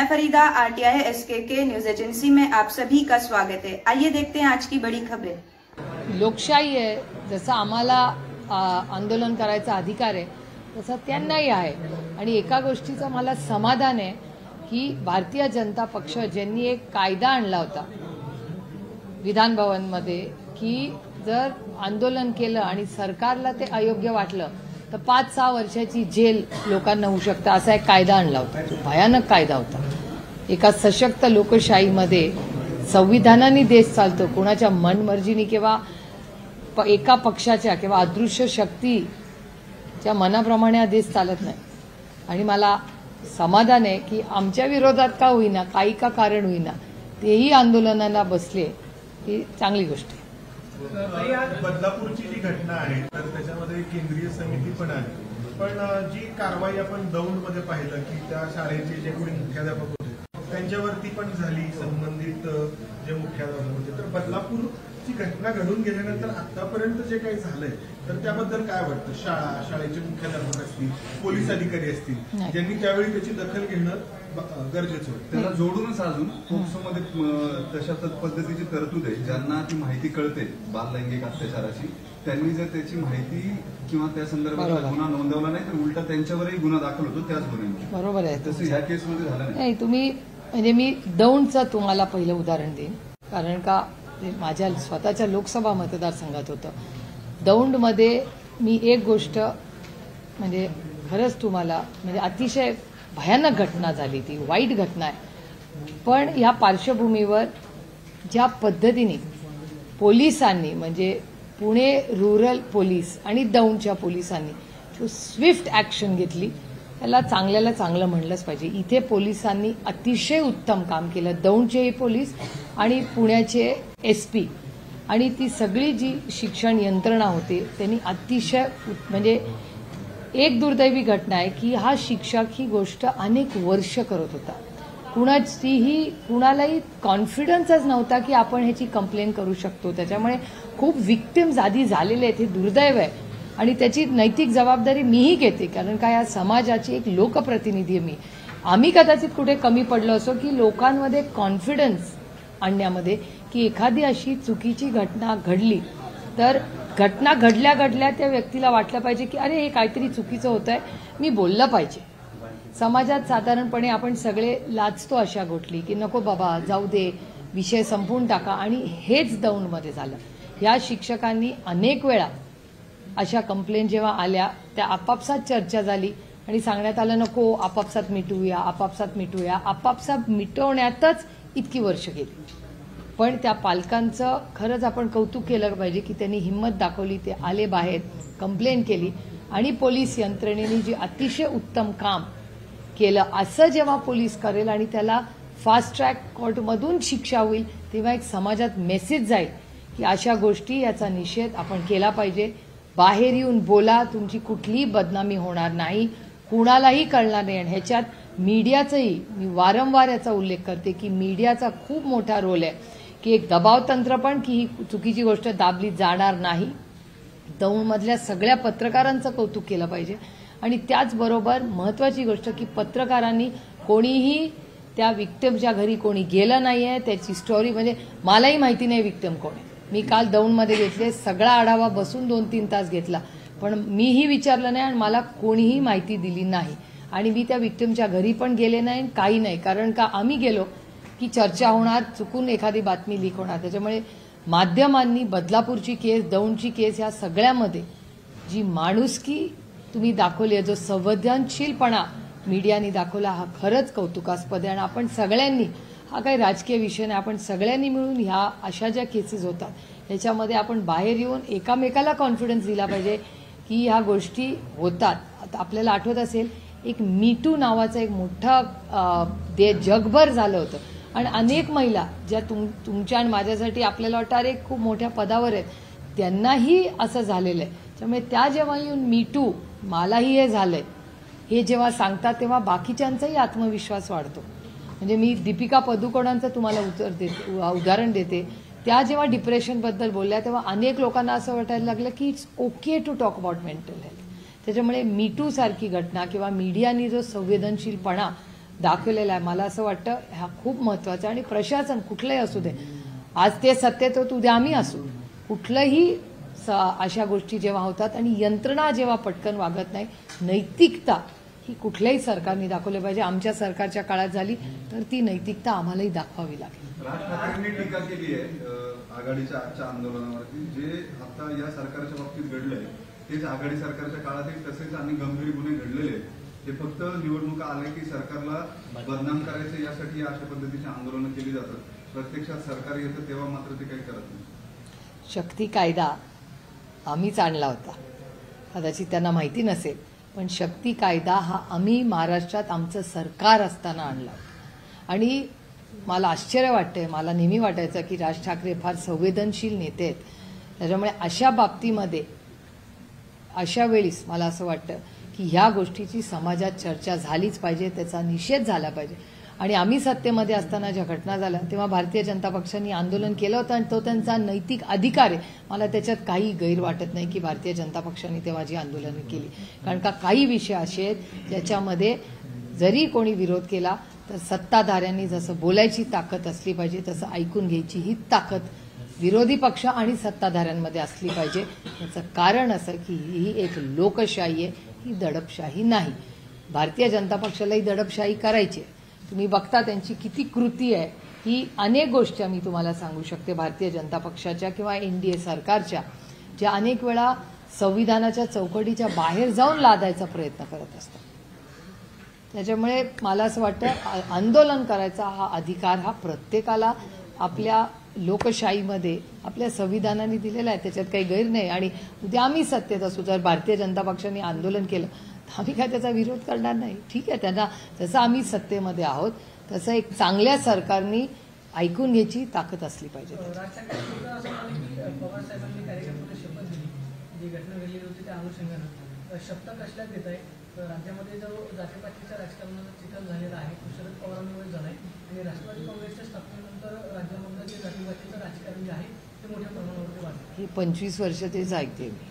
मैं Farida, RTI SK news agency में आप सभी का स्वागत है। आइए देखते हैं आज की बड़ी खबरें। लोकशाही आहे, जसं आम्हाला आंदोलन करायचा अधिकार आहे तसं त्यांनाही आहे। आणि एका गोष्टीचं मला समाधान आहे की भारतीय जनता पक्ष ज्यांनी एक कायदा आणला होता विधान भवनमध्ये की जर आंदोलन केलं आणि सरकारला ते अयोग्य वाटलं तर 5-6 वर्षाची जेल लोकांना होऊ शकते, असा एक कायदा आणला होता जो भयानक कायदा होता। एका सशक्त लोकशाहीमध्ये संविधानाने देश चालतो, कोणाच्या मनमर्जीने किंवा एका पक्षाच्या किंवा अदृश्य शक्तीच्या मनाप्रमाणे हा देश चालत नाही। आणि मला समाधान आहे की आमच्या विरोधात का होईना, काही का कारण होईना तेही आंदोलनाला बसले, ही चांगली गोष्ट आहे। बदलापूरची जी घटना आहे तर त्याच्यामध्ये केंद्रीय समिती पण आहे, पण जी कारवाई आपण दौंडमध्ये पाहिलं की त्या शाळेचे जे कोणी मुख्याध्यापक होते त्यांच्यावरती पण झाली, संबंधित जे मुख्याध्यापक होते। तर बदलापूरची घटना घडून गेल्यानंतर आतापर्यंत जे काही झालंय तर त्याबद्दल काय वाटतं? शाळेचे मुख्याध्यापक असतील, पोलीस अधिकारी असतील, ज्यांनी त्यावेळी त्याची दखल घेणं गरजेचं होतं। त्याला जोडूनच अजून पोक्सोमध्ये तशा पद्धतीची तरतूद आहे, ज्यांना ती माहिती कळते बाल लैंगिक अत्याचाराची, त्यांनी जर त्याची माहिती किंवा त्या संदर्भात गुन्हा नोंदवला नाही तर उलटा त्यांच्यावरही गुन्हा दाखल होतो त्याच गुन्ह्यामध्ये। बरोबर आहे, तसं ह्या केसमध्ये झालं नाही। तुम्ही म्हणजे मी दौंडचं तुम्हाला पहिलं उदाहरण देईन, कारण का माझ्या स्वतःच्या लोकसभा मतदारसंघात होतं। दौंडमध्ये मी एक गोष्ट म्हणजे खरंच तुम्हाला म्हणजे अतिशय भयानक घटना झाली, ती वाईट घटना आहे। पण या पार्श्वभूमीवर ज्या पद्धतीने पोलिसांनी म्हणजे पुणे रूरल पोलीस आणि दौंडच्या पोलिसांनी जो स्विफ्ट ॲक्शन घेतली त्याला चांगल्याला चांगलं म्हणलंच पाहिजे। इथे पोलिसांनी अतिशय उत्तम काम केलं, दौंडचेही पोलीस आणि पुण्याचे एसपी आणि ती सगळी जी शिक्षण यंत्रणा होती त्यांनी अतिशय म्हणजे एक दुर्दैवी घटना आहे की हा शिक्षक ही गोष्ट अनेक वर्ष करत होता, कुणालाही कॉन्फिडन्सच नव्हता की आपण ह्याची कंप्लेंट करू शकतो। त्याच्यामुळे खूप विक्टिम्स आधी झालेले आहेत, हे दुर्दैव आहे आणि त्याची नैतिक जबाबदारी मीही घेते, कारण का या समाजाची एक लोकप्रतिनिधी आहे मी। आम्ही कदाचित कुठे कमी पडलो असो की लोकांमध्ये कॉन्फिडन्स आणण्यामध्ये की एखादी अशी चुकीची घटना घडली तर घटना घडल्या त्या व्यक्तीला वाटलं पाहिजे की अरे हे काहीतरी चुकीचं होतंय, मी बोललं पाहिजे। समाजात साधारणपणे आपण सगळे लाजतो अशा गोष्टी की नको बाबा जाऊ दे, विषय संपवून टाका, आणि हेच दौंडमध्ये झालं। या शिक्षकांनी अनेक वेळा अशा कंप्लेंट जेव्हा आल्या त्या आपापसात चर्चा झाली आणि सांगण्यात आलं नको आपापसात मिटवूया, आपापसात मिटवूया, आपापसात मिटवण्यातच इतकी वर्ष गेली। पण त्या पालकांचं खरंच आपण कौतुक केलं पाहिजे की त्यांनी हिंमत दाखवली, ते आले बाहेर, कंप्लेंट केली आणि पोलीस यंत्रणेने जे अतिशय उत्तम काम केलं असं जेव्हा पोलीस करेल आणि त्याला फास्ट ट्रॅक कोर्टमधून शिक्षा होईल तेव्हा एक समाजात मेसेज जाईल की अशा गोष्टी याचा निषेध आपण केला पाहिजे। बाहेर येऊन बोला, तुमची कुठलीही बदनामी होणार नाही, कुणालाही कळणार नाही। आणि ह्याच्यात मीडियाचाही मी वारंवार याचा उल्लेख करते की मीडियाचा खूप मोठा रोल आहे की एक दबाव तंत्र पण की ही चुकीची गोष्ट दाबली जाणार नाही। दौंडमधल्या सगळ्या पत्रकारांचं कौतुक केलं पाहिजे आणि त्याचबरोबर महत्त्वाची गोष्ट की पत्रकारांनी कोणीही त्या विक्टिमच्या घरी कोणी गेलं नाहीये, त्याची स्टोरी म्हणजे मलाही माहिती नाही विक्टिम कोण आहे। मी काल दौंडमध्ये घेतले, सगळा आढावा बसून 2-3 तास घेतला, पण मीही विचारलं नाही आणि मला कोणीही माहिती दिली नाही आणि मी त्या विक्टिमच्या घरी पण गेले नाही, काही नाही, कारण का आम्ही गेलो की चर्चा होणार, चुकून एखादी बातमी लीक होणार। त्याच्यामुळे माध्यमांनी बदलापूरची केस, दौंडची केस या सगळ्यामध्ये जी माणुसकी तुम्ही दाखवली आहे, जो संवेदनशीलपणा मीडियाने दाखवला, हा खरंच कौतुकास्पद आहे। आणि आपण सगळ्यांनी, हा काही राजकीय विषय नाही, आपण सगळ्यांनी मिळून ह्या अशा ज्या केसेस होतात ह्याच्यामध्ये आपण बाहेर येऊन एकामेकाला कॉन्फिडन्स दिला पाहिजे की ह्या गोष्टी होतात। आता आपल्याला आठवत असेल एक मीटू नावाचं एक मोठं जगभर झालं होतं आणि अनेक महिला ज्या तुमच्या आणि माझ्यासाठी आपल्याला वाटतं अरे खूप मोठ्या पदावर आहेत, त्यांनाही असं झालेलं आहे। त्यामुळे त्या जेव्हा येऊन मीटू मलाही हे झालंय हे जेव्हा सांगतात तेव्हा बाकीच्यांचाही आत्मविश्वास वाढतो। म्हणजे मी दीपिका पदुकोणांचं तुम्हाला उदाहरण देते, त्या जेव्हा डिप्रेशनबद्दल बोलल्या तेव्हा अनेक लोकांना असं वाटायला लागलं की it's okay to talk about mental health. त्याच्यामुळे मीटू सारखी घटना किंवा मीडियानी जो संवेदनशीलपणा दाखवलेला आहे. मला असं वाटतं हा खूप महत्वाचा आणि प्रशासन कुठलंही असू दे, आज ते सत्तेत होत उद्या आम्ही असू, कुठलंही अशा गोष्टी जेव्हा होतात आणि यंत्रणा जेव्हा पटकन वागत नाही, नैतिकता ही कुठल्याही सरकारने दाखवली पाहिजे. आमच्या सरकारच्या काळात झाली तर ती नैतिकता आम्हालाही दाखवावी लागेल. राज ठाकरेंनी टीका केली आहे आघाडीच्या आजच्या आंदोलनावरती. जे आता या सरकारच्या बाबतीत घडलंय तेच आघाडी सरकारच्या काळातही तसेच आणि गंभीर गुन्हे घडलेले. हे फक्त निवडणुका आल्या की सरकारला बदनाम करायचं यासाठी अशा पद्धतीची आंदोलनं केली जातात. प्रत्यक्षात सरकार येतं तेव्हा मात्र ते काही करत नाही. शक्ती कायदा आम्हीच आणला होता, कदाचित त्यांना माहिती नसेल, पण शक्ती कायदा हा आम्ही महाराष्ट्रात आमचं सरकार असताना आणला होता. आणि मला आश्चर्य वाटतंय, मला नेहमी वाटायचं की राज ठाकरे फार संवेदनशील नेते आहेत, त्याच्यामुळे अशा बाबतीमध्ये अशा वेळीच मला असं वाटतं की ह्या गोष्टीची समाजात चर्चा झालीच पाहिजे, त्याचा निषेध झाला पाहिजे. आणि आम्ही सत्तेमध्ये असताना ज्या घटना झाल्या तेव्हा भारतीय जनता पक्षाने आंदोलन केलं होतं आणि तो त्यांचा नैतिक अधिकार आहे. मला त्याच्यात काही गैर वाटत नाही की भारतीय जनता पक्षाने तेव्हा जी आंदोलनं केली, कारण का काही विषय असे आहेत ज्याच्यामध्ये जरी कोणी विरोध केला तर सत्ताधाऱ्यांनी जसं बोलायची ताकद असली पाहिजे तसं ऐकून घ्यायची ही ताकद विरोधी पक्ष आणि सत्ताधाऱ्यांमध्ये असली पाहिजे. याचं कारण असं की ही एक लोकशाही आहे, ही दडपशाही नाही. भारतीय जनता पक्षालाही दडपशाही करायची आहे. तुम्ही बघता त्यांची किती कृती आहे, ही अनेक गोष्टी मी तुम्हाला सांगू शकते भारतीय जनता पक्षाच्या किंवा एनडीए सरकारच्या, ज्या अनेक वेळा संविधानाच्या चौकटीच्या बाहेर जाऊन लादायचा प्रयत्न करत असतात. त्याच्यामुळे मला असं वाटतं आंदोलन करायचा हा अधिकार हा प्रत्येकाला आपल्या लोकशाहीमध्ये आपल्या संविधानाने दिलेला आहे, त्याच्यात काही गैर नाही. आणि उद्या आम्ही सत्तेत असू, जर भारतीय जनता पक्षाने आंदोलन केलं तर आम्ही काय त्याचा विरोध करणार नाही. ठीक आहे, त्यांना जसं आम्ही सत्तेमध्ये आहोत तसं एक चांगल्या सरकारनी ऐकून घ्यायची ताकद असली पाहिजे. शब्द कसल्यात देत आहे राज्यामध्ये जो जातीपातीच्या राजकारणाचा चिखल झालेला आहे तो शरद पवारांमुळे झालाय आणि राष्ट्रवादी काँग्रेसच्या स्थापनेनंतर राज्यामधलं जे जातीपातीचं राजकारण जे आहे ते मोठ्या प्रमाणावरती वाढलं. हे 25 वर्ष तेच ऐकते मी,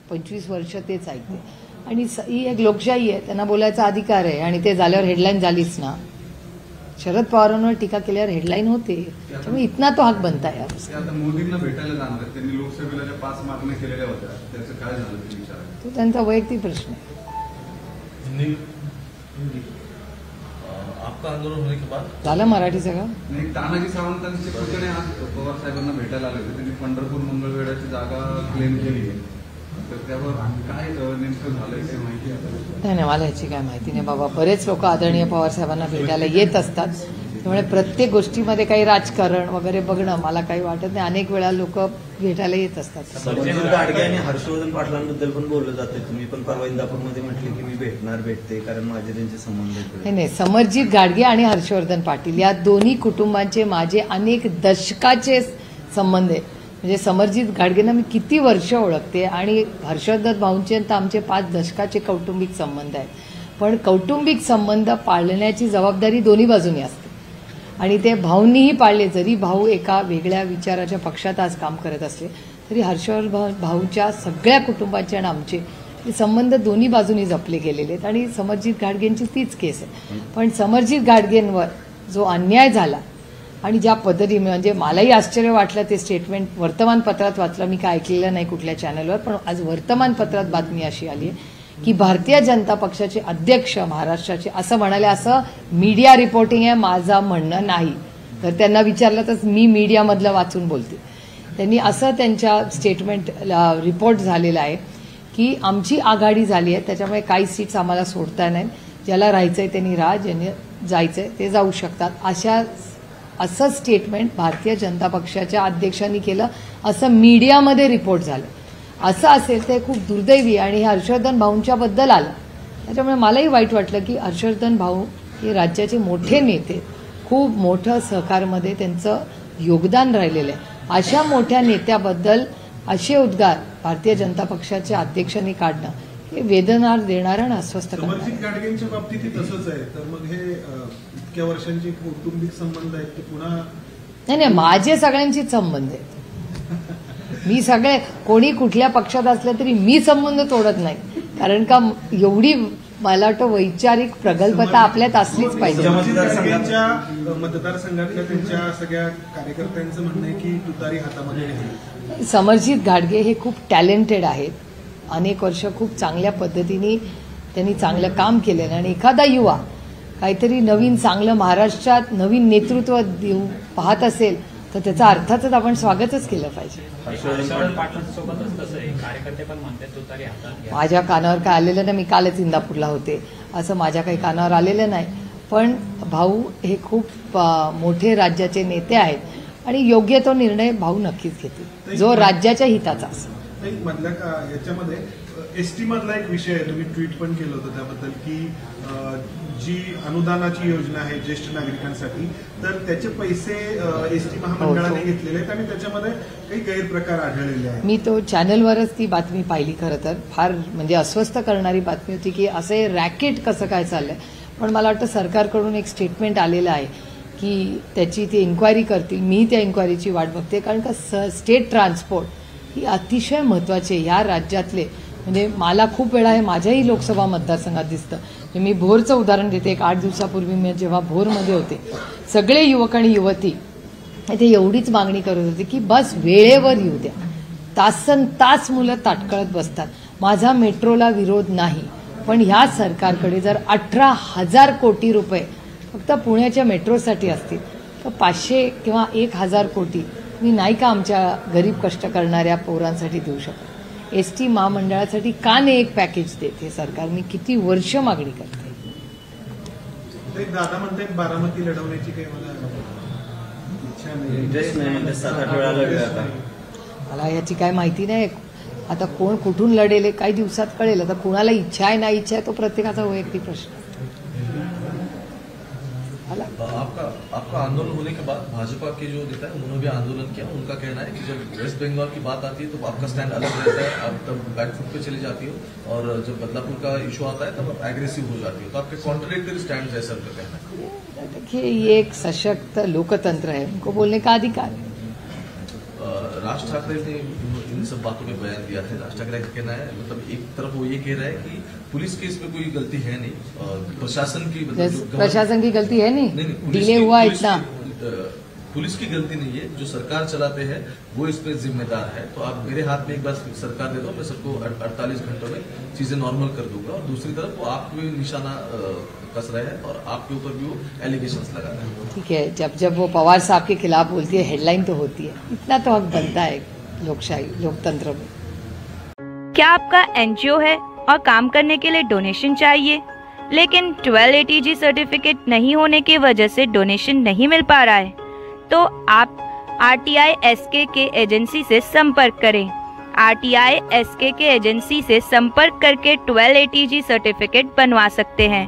25 वर्ष तेच ऐकते. आणि ही एक लोकशाही आहे, त्यांना बोलायचा अधिकार आहे. आणि ते झाल्यावर हेडलाईन झालीच ना, शरद पवारांवर टीका केल्यावर हेडलाईन होते, त्यामुळे इतना तो हक बनता है. आता मोदींना भेटायला जाणार आहेत, त्यांनी लोकसभेला ज्या 5 मागण्या केलेल्या होत्या त्याचं काय झालं ते विचार, तो त्यांचा वैयक्तिक प्रश्न आहे. आपका आंदोलन होने के बाद झालं मराठी सगळं. नाही, तानाजी सावंतांचे पुतणे आज पवार साहेबांना भेटायला आले होते. त्यांनी पंढरपूर मंगळवेढ्याची जागा क्लेम केली आहे, तर त्यावर काय नेमकं झालंय ते माहिती आहे? नाही, मला ह्याची काय माहिती नाही बाबा. बरेच लोक आदरणीय पवार साहेबांना भेटायला येत असतात, त्यामुळे प्रत्येक गोष्टीमध्ये काही राजकारण वगैरे बघणं मला काही वाटत नाही. अनेक वेळा लोक भेटायला येत असतात. समर्जित गाडगे आणि हर्षवर्धन पाटलांबद्दल पण बोललं जाते. तुम्ही पण परवा इंदापूरमध्ये म्हटले की मी भेटते कारण माझे त्यांचे संबंध आहेत. नाही, समर्जित गाडगे आणि हर्षवर्धन पाटील या दोन्ही कुटुंबांचे माझे अनेक दशकाचे संबंध आहेत. म्हणजे समर्जित गाडगेंना मी किती वर्ष ओळखते आणि हर्षवर्धन भाऊंचे तर आमचे 5 दशकाचे कौटुंबिक संबंध आहेत. पण कौटुंबिक संबंध पाळण्याची जबाबदारी दोन्ही बाजूनी असते आणि ते भाऊंनीही पाळले. जरी भाऊ एका वेगळ्या विचाराच्या पक्षात आज काम करत असले तरी हर्षवर्धन भाऊच्या सगळ्या कुटुंबाचे आणि आमचे संबंध दोन्ही बाजूनी जपले गेलेले आहेत. आणि समर्जित गाडगेंची तीच केस आहे. पण समर्जित गाडगेंवर जो अन्याय झाला आणि ज्या पद्धतीने, म्हणजे मलाही आश्चर्य वाटलं ते स्टेटमेंट वर्तमानपत्रात वाचलं, मी काय ऐकलेलं नाही कुठल्या चॅनलवर, पण आज वर्तमानपत्रात बातमी अशी आली आहे की भारतीय जनता पक्षाचे अध्यक्ष महाराष्ट्राचे असं म्हणाले. असं मीडिया रिपोर्टिंग आहे, माझं म्हणणं नाही. तर त्यांना विचारलं तर मी मीडियामधलं वाचून बोलते. त्यांनी असं त्यांच्या स्टेटमेंट रिपोर्ट झालेला आहे की आमची आघाडी झाली आहे, त्याच्यामुळे काही सीट्स आम्हाला सोडता नाही, ज्याला राहायचंय त्यांनी राहा, ज्यांनी जायचंय ते जाऊ शकतात. असं स्टेटमेंट भारतीय जनता पक्षाच्या अध्यक्षांनी केलं, असं मीडियामध्ये रिपोर्ट झालं. असं असेल ते खूप दुर्दैवी आणि हे हर्षवर्धन भाऊंच्या बद्दल आलं. त्याच्यामुळे मलाही वाईट वाटलं की हर्षवर्धन भाऊ हे राज्याचे मोठे नेते, खूप मोठं सहकारमध्ये त्यांचं योगदान राहिलेलं आहे. अशा मोठ्या नेत्याबद्दल असे उद्गार भारतीय जनता पक्षाच्या अध्यक्षांनी काढणं हे वेदना देणारं आणि अस्वस्थ करणारं. समर्जित गाडगेंच्या बाबतीत तसंच आहे. तर मग हे इतक्या वर्षांचे कौटुंबिक संबंध आहेत की पुन्हा नाही, माझे सगळ्यांचीच संबंध आहेत. मी सगळे कोणी कुठल्या पक्षात असलं तरी मी संबंध तोडत नाही, कारण का एवढी मला वाटतं वैचारिक प्रगल्भता आपल्यात असलीच पाहिजे. मतदारसंघातल्या त्यांच्या सगळ्या कार्यकर्त्यांचं म्हणणं आहे की तुतारी हातामध्ये आहे. समरजित घाटगे हे खूप टॅलेंटेड आहेत. अनेक वर्ष खूप चांगल्या पद्धतीने त्यांनी चांगलं काम केलेलं आणि एखादा युवा काहीतरी नवीन चांगलं महाराष्ट्रात नवीन नेतृत्व देऊ पाहत असेल तर त्याचं अर्थातच आपण स्वागतच केलं पाहिजे. माझ्या कानावर काय आलेलं नाही. मी कालच इंदापूरला होते. असं माझ्या काही कानावर आलेलं नाही. पण भाऊ हे खूप मोठे राज्याचे नेते आहेत आणि योग्य तो निर्णय भाऊ नक्कीच घेतील जो राज्याच्या हिताचा असेल. मधल्या याच्यामध्ये एसटी मधला एक विषय आहे, तुम्ही ट्विट पण केलं होतं त्याबद्दल की जी अनुदानाची योजना आहे ज्येष्ठ नागरिकांसाठी तर त्याचे पैसे एसटी महामंडळाने घेतलेले आहेत आणि त्याच्यामध्ये काही गैरप्रकार आढळलेले आहेत. मी तो चॅनलवरच ती बातमी पाहिली. खरं तर फार म्हणजे अस्वस्थ करणारी बातमी होती की असे रॅकेट कसं काय चाललंय. पण मला वाटतं सरकारकडून एक स्टेटमेंट आलेलं आहे की त्याची ती इन्क्वायरी करतील. मी त्या इन्क्वायरीची वाट बघते कारण का स्टेट ट्रान्सपोर्ट ही अतिशय महत्वाची आहे. या राज्यातले म्हणजे मला खूप वेळा हे माझ्याही लोकसभा मतदारसंघात दिसतं. मी भोरचं उदाहरण देते. एक 8 दिवसापूर्वी मी जेव्हा भोरमध्ये होते सगळे युवक आणि युवती इथे एवढीच मागणी करत होती की बस वेळेवर येऊ द्या. तासन तास मुलं ताटकळत बसतात. माझा मेट्रोला विरोध नाही पण ह्या सरकारकडे जर 18,000 कोटी रुपये फक्त पुण्याच्या मेट्रोसाठी असतील तर 500 किंवा 1,000 कोटी मी नाही का आमच्या गरीब कष्ट करणाऱ्या पोरांसाठी देऊ शकत. एसटी महामंडळासाठी का नाही एक पॅकेज देत हे सरकार. मी किती वर्ष मागणी करते. दादा म्हणतात बारामती लढवण्याची काही इच्छा नाही. मला याची काय माहिती नाही. आता कोण कुठून लढेल काही दिवसात कळेल. आता कुणाला इच्छा आहे ना इच्छा आहे तो प्रत्येकाचा वैयक्तिक प्रश्न. आपका आंदोलन होने के बाद भाजपा के जो नेता है उन्होंने भी आंदोलन किया. उनका कहना है कि जब वेस्ट बंगाल की बात आती है तो आपका स्टैंड अलग रहता है. आप तब बैकफुट पे चली जाती हो और जब बदलापुर का इशू आता है तब आप एग्रेसिव हो जाती हो. तो आपके कॉन्ट्रडिक्टरी स्टैंड जैसा उनका कहना है. देखिए ये एक सशक्त लोकतंत्र है. उनको बोलने का अधिकार है. राज ठाकरे ने इन सब बातों में बयान दिया था. राज ठाकरे का कहना है मतलब एक तरफ वो ये कह रहा है कि पुलिस की इसमें कोई गलती है नहीं. प्रशासन की प्रशासन की गलती है नहीं डिले हुआ इतना. पुलिस की गलती नहीं है. जो सरकार चलाते हैं वो इस पर जिम्मेदार है. तो आप मेरे हाथ में एक बार सरकार दे दो मैं सबको 48 घंटों में चीजें नॉर्मल कर दूंगा. और दूसरी तरफ वो आप पे निशाना कस रहे हैं और आपके ऊपर भी वो एलिगेशंस लगा रहे हैं. ठीक है. जब वो पवार साहब के खिलाफ बोलती है हेडलाइन तो होती है. इतना तो हक बनता है लोकशाही लोकतंत्र में. क्या आपका एनजीओ है और काम करने के लिए डोनेशन चाहिए लेकिन 1280G सर्टिफिकेट नहीं होने की वजह से डोनेशन नहीं मिल पा रहा है तो आप RTI SKK एजेंसी से संपर्क करें. RTI SKK एजेंसी से संपर्क करके 1280G सर्टिफिकेट बनवा सकते हैं.